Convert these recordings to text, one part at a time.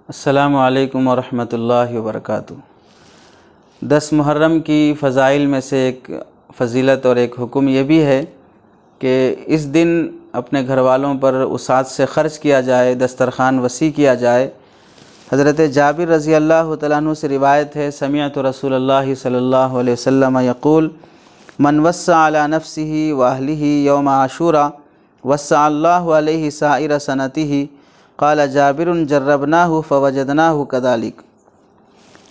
السلام علیکم ورحمۃ اللہ وبرکاتہ۔ 10 محرم کی فضائل میں سے ایک فضیلت اور ایک حکم یہ بھی ہے کہ اس دن اپنے گھر والوں پر وسعت سے خرچ کیا جائے، دسترخوان وسیع کیا جائے۔ حضرت جابر رضی اللہ تعالیٰ عنہ سے روایت ہے، سمعت رسول اللہ صلی اللہ علیہ وسلم یقول من وسع علی نفسہ واہلہ یوم عاشوراء وسع اللہ علیہ سائر سنتہ قال جابر جربناہ فوجدناہ کذالک۔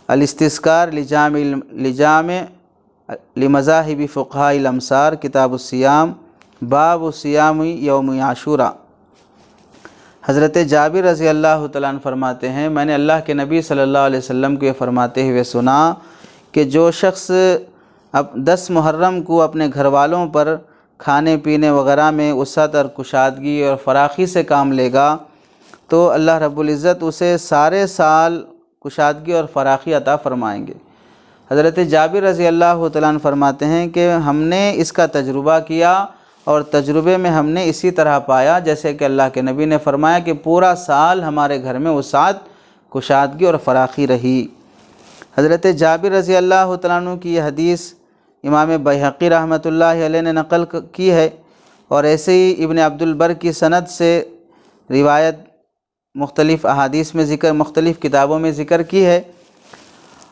الاستذکار لجامع لمذاہب فقہاء الامصار، کتاب الصیام، باب صیام یوم عاشوراء۔ حضرت جابر رضی اللہ تعالیٰ عنہ فرماتے ہیں، میں نے اللہ کے نبی صلی اللہ علیہ وسلم کو یہ فرماتے ہوئے سنا کہ جو شخص 10 محرم کو اپنے گھر والوں پر کھانے پینے وغیرہ میں وسعت اور کشادگی اور فراخی سے کام لے گا تو اللہ رب العزت اسے سارے سال کشادگی اور فراخی عطا فرمائیں گے۔ حضرت جابر رضی اللہ تعالیٰ عنہ فرماتے ہیں کہ ہم نے اس کا تجربہ کیا اور تجربے میں ہم نے اسی طرح پایا جیسے کہ اللہ کے نبی نے فرمایا کہ پورا سال ہمارے گھر میں وسعت، کشادگی اور فراخی رہی۔ حضرت جابر رضی اللہ تعالیٰ عنہ کی یہ حدیث امام بیہقی رحمۃ اللہ علیہ نے نقل کی ہے، اور ایسے ہی ابن عبد البر کی سند سے روایت مختلف احادیث میں مختلف کتابوں میں ذکر کی ہے۔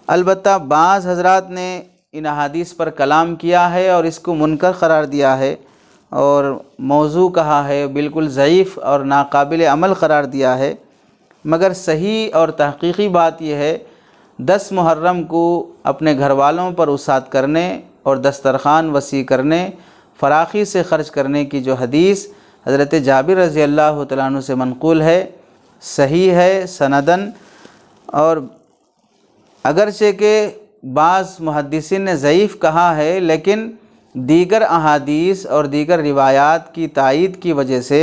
البتہ بعض حضرات نے ان احادیث پر کلام کیا ہے اور اس کو منکر قرار دیا ہے اور موضوع کہا ہے، بالکل ضعیف اور ناقابل عمل قرار دیا ہے، مگر صحیح اور تحقیقی بات یہ ہے 10 محرم کو اپنے گھر والوں پر وسعت کرنے اور دسترخوان وسیع کرنے، فراخی سے خرچ کرنے کی جو حدیث حضرت جابر رضی اللہ تعالیٰ عنہ سے منقول ہے، صحیح ہے سندن، اور اگرچہ کہ بعض محدثین نے ضعیف کہا ہے لیکن دیگر احادیث اور دیگر روایات کی تائید کی وجہ سے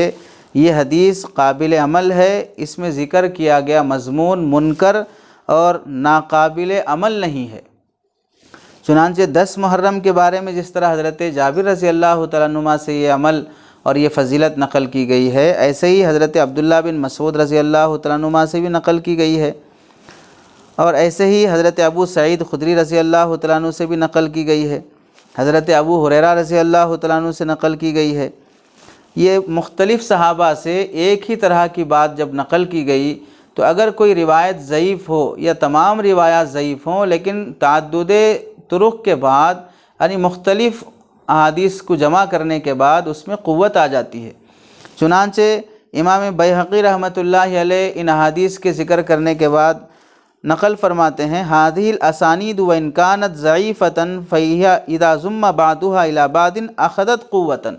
یہ حدیث قابل عمل ہے۔ اس میں ذکر کیا گیا مضمون منکر اور ناقابل عمل نہیں ہے۔ چنانچہ 10 محرم کے بارے میں جس طرح حضرت جابر رضی اللہ تعالیٰ عنہ سے یہ عمل اور یہ فضیلت نقل کی گئی ہے، ایسے ہی حضرت عبداللہ بن مسعود رضی اللہ تعالیٰ عنہ سے بھی نقل کی گئی ہے، اور ایسے ہی حضرت ابو سعید خدری رضی اللہ تعالیٰ عنہ سے بھی نقل کی گئی ہے، حضرت ابو ہریرہ رضی اللہ تعالیٰ عنہ سے نقل کی گئی ہے۔ یہ مختلف صحابہ سے ایک ہی طرح کی بات جب نقل کی گئی تو اگر کوئی روایت ضعیف ہو یا تمام روایات ضعیف ہوں لیکن تعدد طرق کے بعد یعنی مختلف احادیث کو جمع کرنے کے بعد اس میں قوت آ جاتی ہے۔ چنانچہ امام بیہقی رحمۃ اللہ علیہ ان احادیث کے ذکر کرنے کے بعد نقل فرماتے ہیں، هذه الاسانید وان كانت ضعیفۃ فهي اذا ضم بعضها الى بعض اخذت قوة۔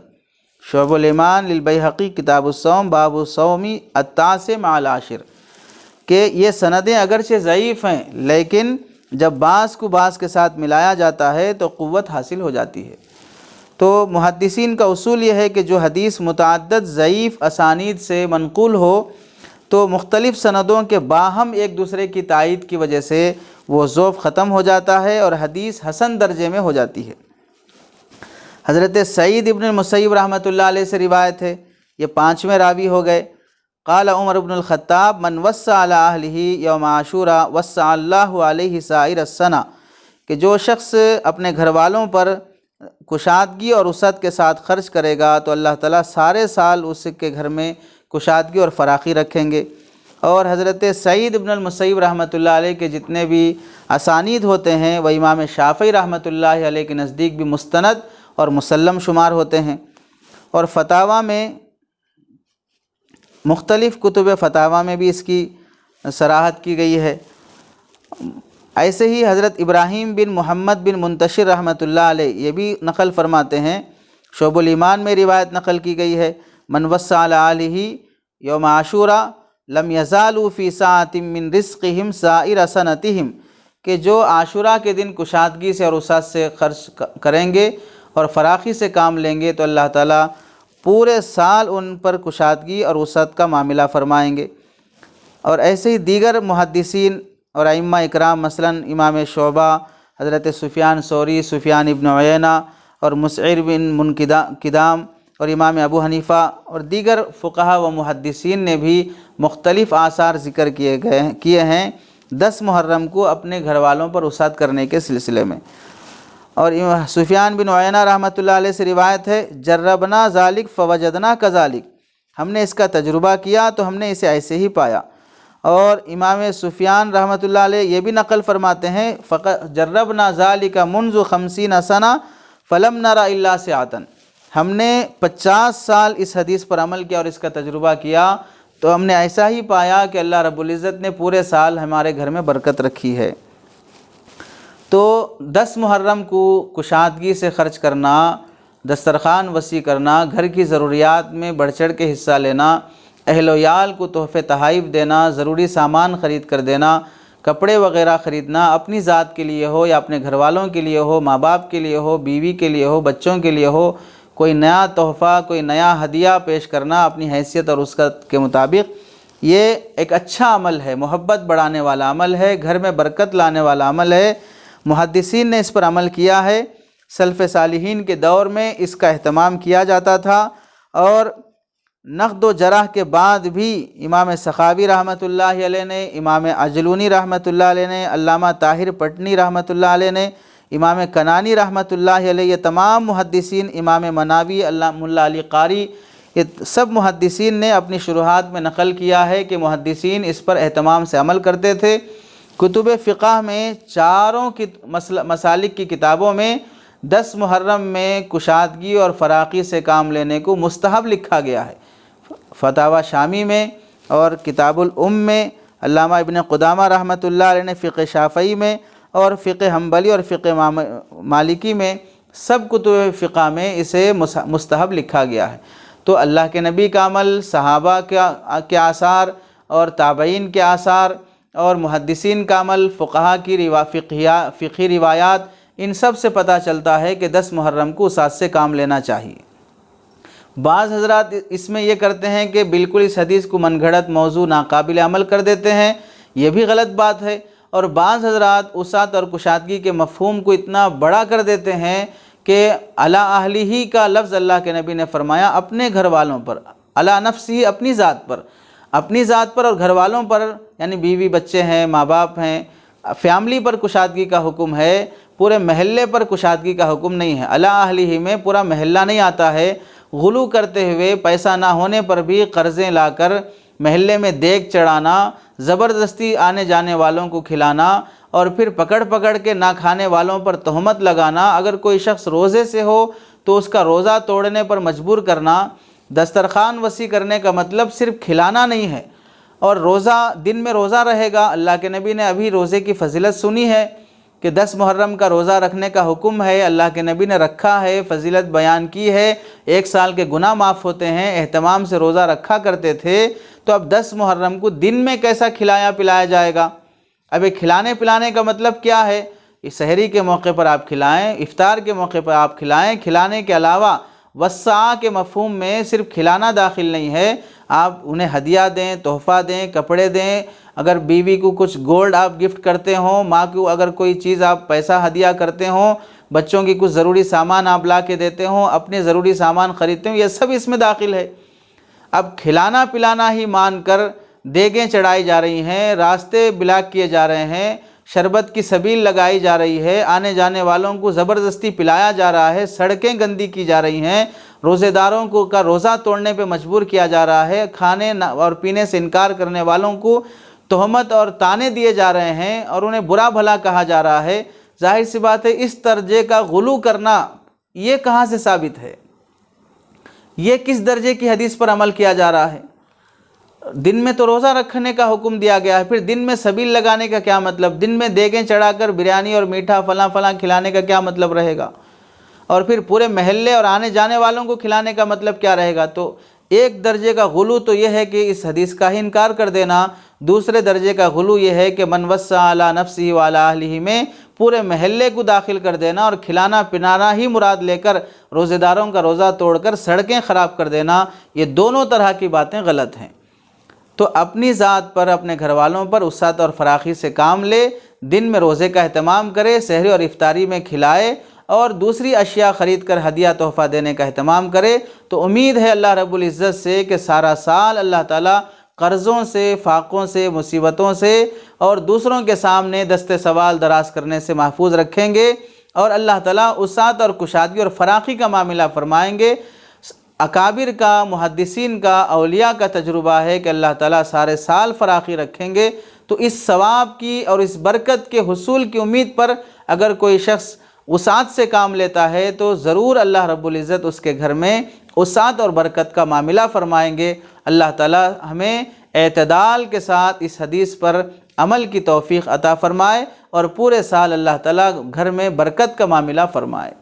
شعب الایمان للبیہقی، کتاب الصوم، باب الصوم التاسع مع العاشر، کہ یہ سندیں اگرچہ ضعیف ہیں لیکن جب بعض کو بعض کے ساتھ ملایا جاتا ہے تو قوت حاصل ہو جاتی ہے۔ تو محدثین کا اصول یہ ہے کہ جو حدیث متعدد ضعیف اسانید سے منقول ہو تو مختلف سندوں کے باہم ایک دوسرے کی تائید کی وجہ سے وہ ضعف ختم ہو جاتا ہے اور حدیث حسن درجے میں ہو جاتی ہے۔ حضرت سعید ابن المسیب رحمۃ اللہ علیہ سے روایت ہے، یہ 5ویں راوی ہو گئے، قال عمر بن الخطاب من وسع علی اہلہ یوم عاشوراء وسع اللہ علیہ سائر السنہ، کہ جو شخص اپنے گھر والوں پر کشادگی اور وسعت کے ساتھ خرچ کرے گا تو اللہ تعالیٰ سارے سال اس کے گھر میں کشادگی اور فراخی رکھیں گے۔ اور حضرت سعید ابن المسیب رحمۃ اللہ علیہ کے جتنے بھی اسانید ہوتے ہیں وہ امام شافعی رحمۃ اللہ علیہ کے نزدیک بھی مستند اور مسلم شمار ہوتے ہیں، اور فتاویٰ میں مختلف کتب فتاویٰ میں بھی اس کی صراحت کی گئی ہے۔ ایسے ہی حضرت ابراہیم بن محمد بن منتشر رحمۃ اللہ علیہ یہ بھی نقل فرماتے ہیں، شعب الایمان میں روایت نقل کی گئی ہے، من وسع علی اہلہ یوم عاشوراء لم یزالوا فی سعۃ من رزقہم سائر سنتہم، کہ جو عاشوراء کے دن کشادگی سے اور وسعت سے خرچ کریں گے اور فراخی سے کام لیں گے تو اللہ تعالیٰ پورے سال ان پر کشادگی اور وسعت کا معاملہ فرمائیں گے۔ اور ایسے ہی دیگر محدثین اور ائمہ اکرام مثلاً امام شعبہ، حضرت سفیان ثوری، سفیان ابن عیینہ اور مسعر بن منقدام اور امام ابو حنیفہ اور دیگر فقہا و محدثین نے بھی مختلف آثار ذکر کیے ہیں 10 محرم کو اپنے گھر والوں پر وسعت کرنے کے سلسلے میں۔ اور سفیان بن عیینہ رحمۃ اللہ علیہ سے روایت ہے، جربنا ذالک فوجدنا کذالک، ہم نے اس کا تجربہ کیا تو ہم نے اسے ایسے ہی پایا۔ اور امام سفیان رحمۃ اللہ علیہ یہ بھی نقل فرماتے ہیں، جربنا ذالک منذ 50 سنہ فلم نرى الا سعۃ، ہم نے 50 سال اس حدیث پر عمل کیا اور اس کا تجربہ کیا تو ہم نے ایسا ہی پایا کہ اللہ رب العزت نے پورے سال ہمارے گھر میں برکت رکھی ہے۔ تو 10 محرم کو کشادگی سے خرچ کرنا، دسترخوان وسیع کرنا، گھر کی ضروریات میں بڑھ چڑھ کے حصہ لینا، اہل و عیال کو تحفے تحائف دینا، ضروری سامان خرید کر دینا، کپڑے وغیرہ خریدنا، اپنی ذات کے لیے ہو یا اپنے گھر والوں کے لیے ہو، ماں باپ کے لیے ہو، بیوی کے لیے ہو، بچوں کے لیے ہو، کوئی نیا تحفہ، کوئی نیا ہدیہ پیش کرنا اپنی حیثیت اور وسعت کے مطابق، یہ ایک اچھا عمل ہے، محبت بڑھانے والا عمل ہے، گھر میں برکت لانے والا عمل ہے۔ محدثین نے اس پر عمل کیا ہے، سلف صالحین کے دور میں اس کا اہتمام کیا جاتا تھا، اور نقد و جرح کے بعد بھی امام سخاوی رحمۃ اللہ علیہ نے، امام عجلونی رحمۃ اللہ علیہ نے، علامہ طاہر پٹنی رحمۃ اللہ علیہ نے، امام کنانی رحمۃ اللہ علیہ، یہ تمام محدثین، امام مناوی، ملا علی قاری، یہ سب محدثین نے اپنی شروحات میں نقل کیا ہے کہ محدثین اس پر اہتمام سے عمل کرتے تھے۔ کتب فقہ میں چاروں مسالک کی کتابوں میں 10 محرم میں کشادگی اور فراخی سے کام لینے کو مستحب لکھا گیا ہے۔ فتاوی شامی میں اور کتاب الام میں، علامہ ابن قدامہ رحمۃ اللہ علیہ نے فقہ شافعی میں اور فقہ حنبلی اور فقہ مالکی میں، سب کتب فقہ میں اسے مستحب لکھا گیا ہے۔ تو اللہ کے نبی کا عمل، صحابہ کے آثار اور تابعین کے آثار اور محدثین کا عمل، فقہا کی فقہی روایات، ان سب سے پتہ چلتا ہے کہ 10 محرم کو وسعت سے کام لینا چاہیے۔ بعض حضرات اس میں یہ کرتے ہیں کہ بالکل اس حدیث کو من گھڑت موضوع ناقابل عمل کر دیتے ہیں، یہ بھی غلط بات ہے۔ اور بعض حضرات وسعت اور کشادگی کے مفہوم کو اتنا بڑا کر دیتے ہیں کہ علی اہلہ کا لفظ اللہ کے نبی نے فرمایا اپنے گھر والوں پر، علی نفسہ اپنی ذات پر اور گھر والوں پر، یعنی بیوی بچے ہیں، ماں باپ ہیں، فیملی پر کشادگی کا حکم ہے، پورے محلے پر کشادگی کا حکم نہیں ہے۔ علی اہلہ میں پورا محلہ نہیں آتا ہے۔ غلو کرتے ہوئے، پیسہ نہ ہونے پر بھی قرضیں لا کر محلے میں دیگ چڑھانا، زبردستی آنے جانے والوں کو کھلانا، اور پھر پکڑ کے نہ کھانے والوں پر تہمت لگانا۔ اگر کوئی شخص روزے سے ہو تو اس کا روزہ توڑنے پر مجبور کرنا۔ دسترخوان وسیع کرنے کا مطلب صرف کھلانا نہیں ہے، اور دن میں روزہ رہے گا۔ اللہ کے نبی نے ابھی روزے کی فضیلت سنی ہے کہ 10 محرم کا روزہ رکھنے کا حکم ہے، اللہ کے نبی نے رکھا ہے، فضیلت بیان کی ہے، 1 سال کے گناہ معاف ہوتے ہیں، اہتمام سے روزہ رکھا کرتے تھے۔ تو اب 10 محرم کو دن میں کیسا کھلایا پلایا جائے گا؟ اب یہ کھلانے پلانے کا مطلب کیا ہے؟ سحری کے موقع پر آپ کھلائیں، افطار کے موقع پر آپ کھلائیں۔ کھلانے کے علاوہ وسع کے مفہوم میں صرف کھلانا داخل نہیں ہے، آپ انہیں ہدیہ دیں، تحفہ دیں، کپڑے دیں۔ اگر بیوی کو کچھ گولڈ آپ گفٹ کرتے ہوں، ماں کو اگر کوئی چیز آپ پیسہ ہدیہ کرتے ہوں، بچوں کی کچھ ضروری سامان آپ لا کے دیتے ہوں، اپنے ضروری سامان خریدتے ہوں، یہ سب اس میں داخل ہے۔ اب کھلانا پلانا ہی مان کر دیگیں چڑھائی جا رہی ہیں، راستے بلاک کیے جا رہے ہیں، شربت کی سبیل لگائی جا رہی ہے، آنے جانے والوں کو زبردستی پلایا جا رہا ہے، سڑکیں گندی کی جا رہی ہیں، روزے داروں کا روزہ توڑنے پہ مجبور کیا جا رہا ہے، کھانے اور پینے سے انکار کرنے والوں کو تہمت اور طعنے دیے جا رہے ہیں اور انہیں برا بھلا کہا جا رہا ہے۔ ظاہر سی بات ہے اس درجے کا غلو کرنا یہ کہاں سے ثابت ہے؟ یہ کس درجے کی حدیث پر عمل کیا جا رہا ہے؟ دن میں تو روزہ رکھنے کا حکم دیا گیا ہے، پھر دن میں سبیل لگانے کا کیا مطلب؟ دن میں دیگیں چڑھا کر بریانی اور میٹھا فلاں کھلانے کا کیا مطلب رہے گا؟ اور پھر پورے محلے اور آنے جانے والوں کو کھلانے کا مطلب کیا رہے گا؟ تو ایک درجے کا غلو تو یہ ہے کہ اس حدیث کا ہی انکار کر دینا، دوسرے درجے کا غلو یہ ہے کہ من وسع علی نفسہ وعلی اہلہ میں پورے محلے کو داخل کر دینا اور کھلانا پلانا ہی مراد لے کر روزے داروں کا روزہ توڑ کر سڑکیں خراب کر دینا، یہ دونوں طرح کی باتیں غلط ہیں۔ تو اپنی ذات پر، اپنے گھر والوں پر وسعت اور فراخی سے کام لے، دن میں روزے کا اہتمام کرے، سحری اور افطاری میں کھلائے، اور دوسری اشیاء خرید کر ہدیہ تحفہ دینے کا اہتمام کرے، تو امید ہے اللہ رب العزت سے کہ سارا سال اللہ تعالیٰ قرضوں سے، فاقوں سے، مصیبتوں سے اور دوسروں کے سامنے دست سوال دراز کرنے سے محفوظ رکھیں گے، اور اللہ تعالیٰ وسعت اور کشادگی اور فراخی کا معاملہ فرمائیں گے۔ اکابر کا، محدثین کا، اولیاء کا تجربہ ہے کہ اللہ تعالیٰ سارے سال فراخی رکھیں گے۔ تو اس ثواب کی اور اس برکت کے حصول کی امید پر اگر کوئی شخص وسعت سے کام لیتا ہے تو ضرور اللہ رب العزت اس کے گھر میں وسعت اور برکت کا معاملہ فرمائیں گے۔ اللہ تعالیٰ ہمیں اعتدال کے ساتھ اس حدیث پر عمل کی توفیق عطا فرمائے اور پورے سال اللہ تعالیٰ گھر میں برکت کا معاملہ فرمائے۔